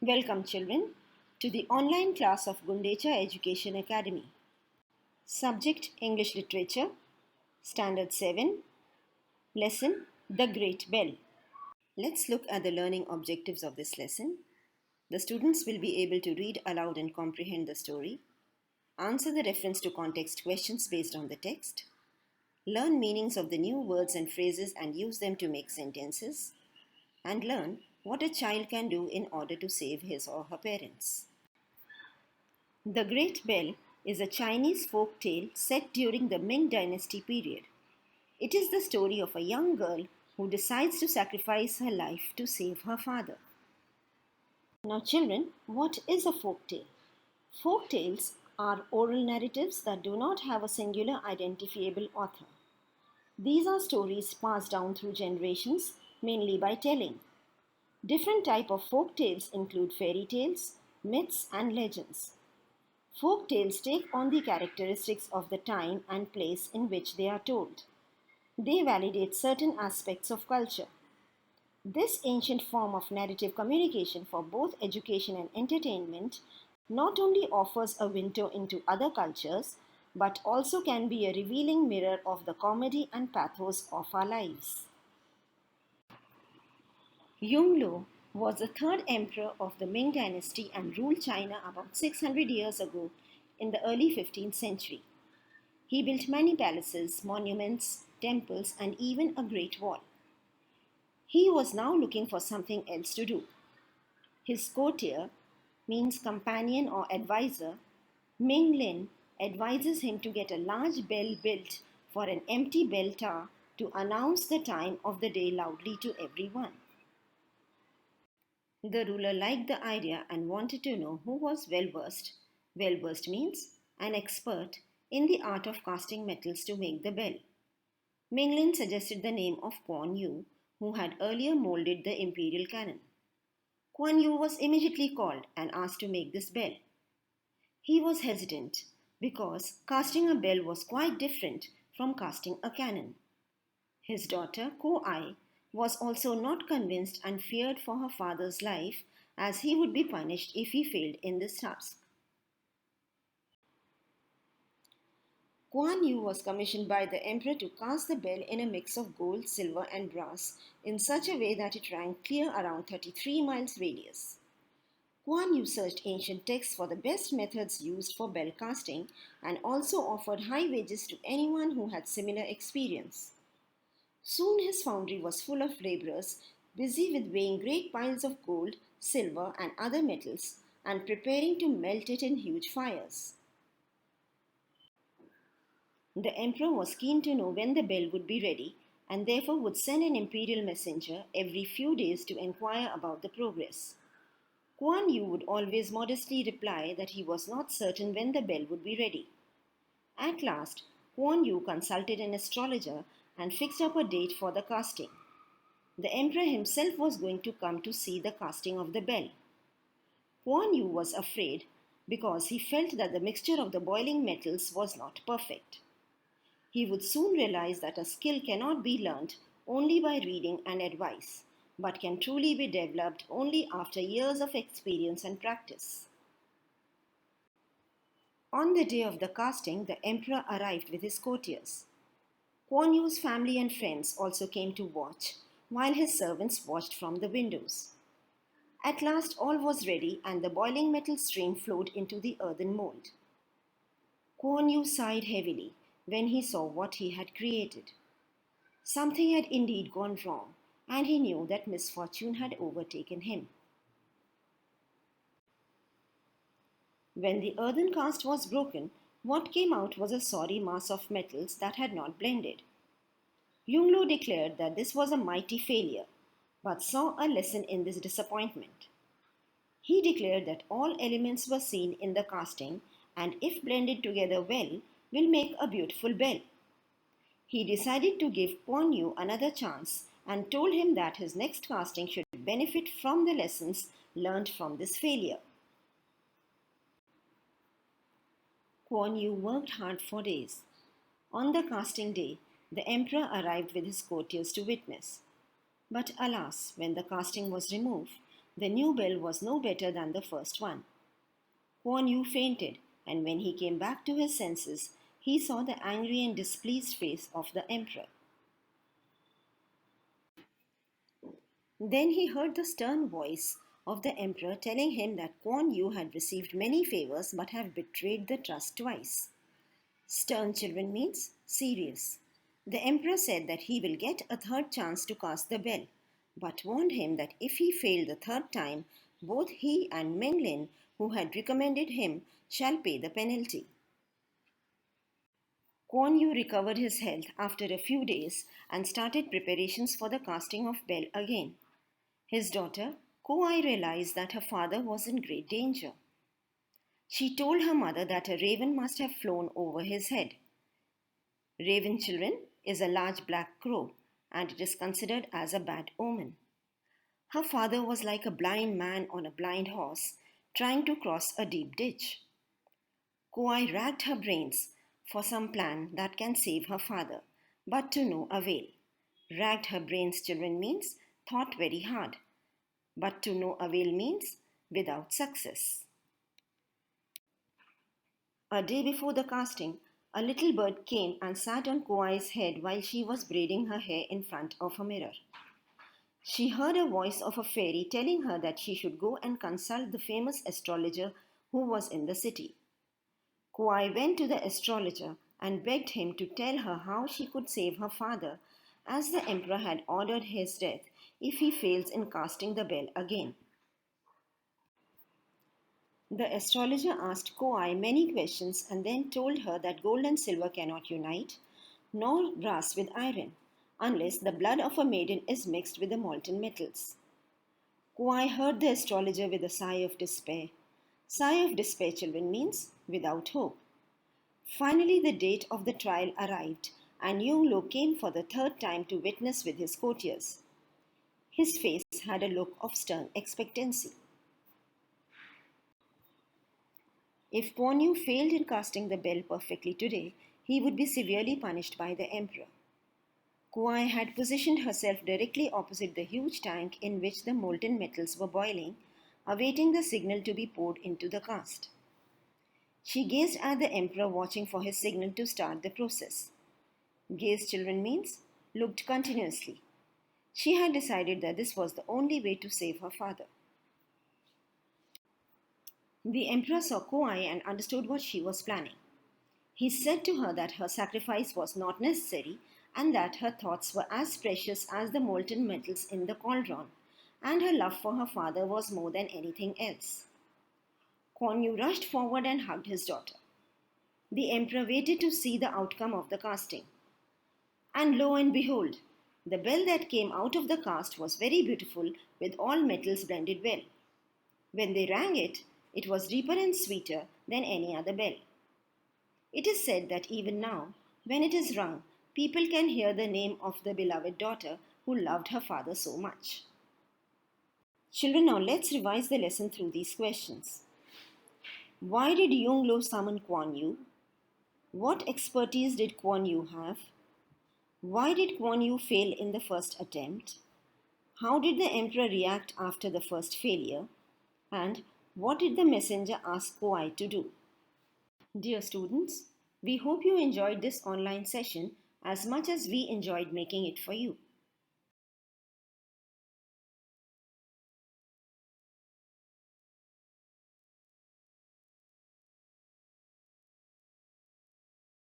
Welcome, children, to the online class of Gundecha Education Academy. Subject English Literature, Standard 7, Lesson The Great Bell. Let's look at the learning objectives of this lesson. The students will be able to read aloud and comprehend the story, answer the reference to context questions based on the text, learn meanings of the new words and phrases and use them to make sentences, and learn what a child can do in order to save his or her parents. The Great Bell is a Chinese folk tale set during the Ming Dynasty period. It is the story of a young girl who decides to sacrifice her life to save her father. Now, children, what is a folk tale? Folk tales are oral narratives that do not have a singular identifiable author. These are stories passed down through generations, mainly by telling. Different types of folk tales include fairy tales, myths, and legends. Folk tales take on the characteristics of the time and place in which they are told. They validate certain aspects of culture. This ancient form of narrative communication for both education and entertainment not only offers a window into other cultures, but also can be a revealing mirror of the comedy and pathos of our lives. Yongle was the third emperor of the Ming Dynasty and ruled China about 600 years ago in the early 15th century. He built many palaces, monuments, temples, and even a great wall. He was now looking for something else to do. His courtier, means companion or advisor, Ming Lin advises him to get a large bell built for an empty bell tower to announce the time of the day loudly to everyone. The ruler liked the idea and wanted to know who was well versed. Well versed means an expert in the art of casting metals to make the bell. Minglin suggested the name of Kuan Yu, who had earlier molded the imperial cannon. Kuan Yu was immediately called and asked to make this bell. He was hesitant because casting a bell was quite different from casting a cannon. His daughter, Ko Ai, was also not convinced and feared for her father's life as he would be punished if he failed in this task. Kuan Yu was commissioned by the emperor to cast the bell in a mix of gold, silver, and brass in such a way that it rang clear around 33 miles radius. Kuan Yu searched ancient texts for the best methods used for bell casting and also offered high wages to anyone who had similar experience. Soon his foundry was full of laborers, busy with weighing great piles of gold, silver, and other metals, and preparing to melt it in huge fires. The emperor was keen to know when the bell would be ready, and therefore would send an imperial messenger every few days to inquire about the progress. Kuan Yu would always modestly reply that he was not certain when the bell would be ready. At last, Kuan Yu consulted an astrologer and fixed up a date for the casting. The emperor himself was going to come to see the casting of the bell. Kuan Yu was afraid because he felt that the mixture of the boiling metals was not perfect. He would soon realize that a skill cannot be learnt only by reading and advice, but can truly be developed only after years of experience and practice. On the day of the casting, the emperor arrived with his courtiers. Kuan Yu's family and friends also came to watch, while his servants watched from the windows. At last all was ready and the boiling metal stream flowed into the earthen mold. Kuan Yu sighed heavily when he saw what he had created. Something had indeed gone wrong, and he knew that misfortune had overtaken him. When the earthen cast was broken, what came out was a sorry mass of metals that had not blended. Yongle declared that this was a mighty failure, but saw a lesson in this disappointment. He declared that all elements were seen in the casting and if blended together well, will make a beautiful bell. He decided to give Kuan Yu another chance and told him that his next casting should benefit from the lessons learned from this failure. Kuan Yu worked hard for days. On the casting day, the emperor arrived with his courtiers to witness. But alas, when the casting was removed, The new bell was no better than the first one. Kuan Yu fainted, and when he came back to his senses, he saw the angry and displeased face of the emperor. Then he heard the stern voice of the emperor telling him that Kuan Yu had received many favors but had betrayed the trust twice. Stern, children, means serious. The emperor said that he will get a third chance to cast the bell, but warned him that if he failed the third time, both he and Meng Lin, who had recommended him, shall pay the penalty. Kuan Yu recovered his health after a few days and started preparations for the casting of bell again. His daughter, Ko Ai, realized that her father was in great danger. She told her mother that a raven must have flown over his head. Raven, children, is a large black crow, and it is considered as a bad omen. Her father was like a blind man on a blind horse trying to cross a deep ditch. Ko Ai racked her brains for some plan that can save her father, but to no avail. Racked her brains, children, means thought very hard, but to no avail means without success. A day before the casting, a little bird came and sat on Ko Ai's head while she was braiding her hair in front of a mirror. She heard a voice of a fairy telling her that she should go and consult the famous astrologer who was in the city. Ko Ai went to the astrologer and begged him to tell her how she could save her father, as the emperor had ordered his death if he fails in casting the bell again. The astrologer asked Ko Ai many questions and then told her that gold and silver cannot unite, nor brass with iron, unless the blood of a maiden is mixed with the molten metals. Ko Ai heard the astrologer with a sigh of despair. Sigh of despair, children, means without hope. Finally, the date of the trial arrived, and Yung Lo came for the third time to witness with his courtiers. His face had a look of stern expectancy. If Kuan Yu failed in casting the bell perfectly today, he would be severely punished by the emperor. Ko Ai had positioned herself directly opposite the huge tank in which the molten metals were boiling, awaiting the signal to be poured into the cast. She gazed at the emperor, watching for his signal to start the process. Gaze, children, means looked continuously. She had decided that this was the only way to save her father. The emperor saw Ko Ai and understood what she was planning. He said to her that her sacrifice was not necessary and that her thoughts were as precious as the molten metals in the cauldron, and her love for her father was more than anything else. Kuan Yu rushed forward and hugged his daughter. The emperor waited to see the outcome of the casting. And lo and behold, the bell that came out of the cast was very beautiful with all metals blended well. When they rang it, it was deeper and sweeter than any other bell. It is said that even now, when it is rung, people can hear the name of the beloved daughter who loved her father so much. Children, now let's revise the lesson through these questions. Why did Yung Lo summon Kuan Yu? What expertise did Kuan Yu have? Why did Kuan Yu fail in the first attempt? How did the emperor react after the first failure? And what did the messenger ask Ko Ai to do? Dear students, we hope you enjoyed this online session as much as we enjoyed making it for you.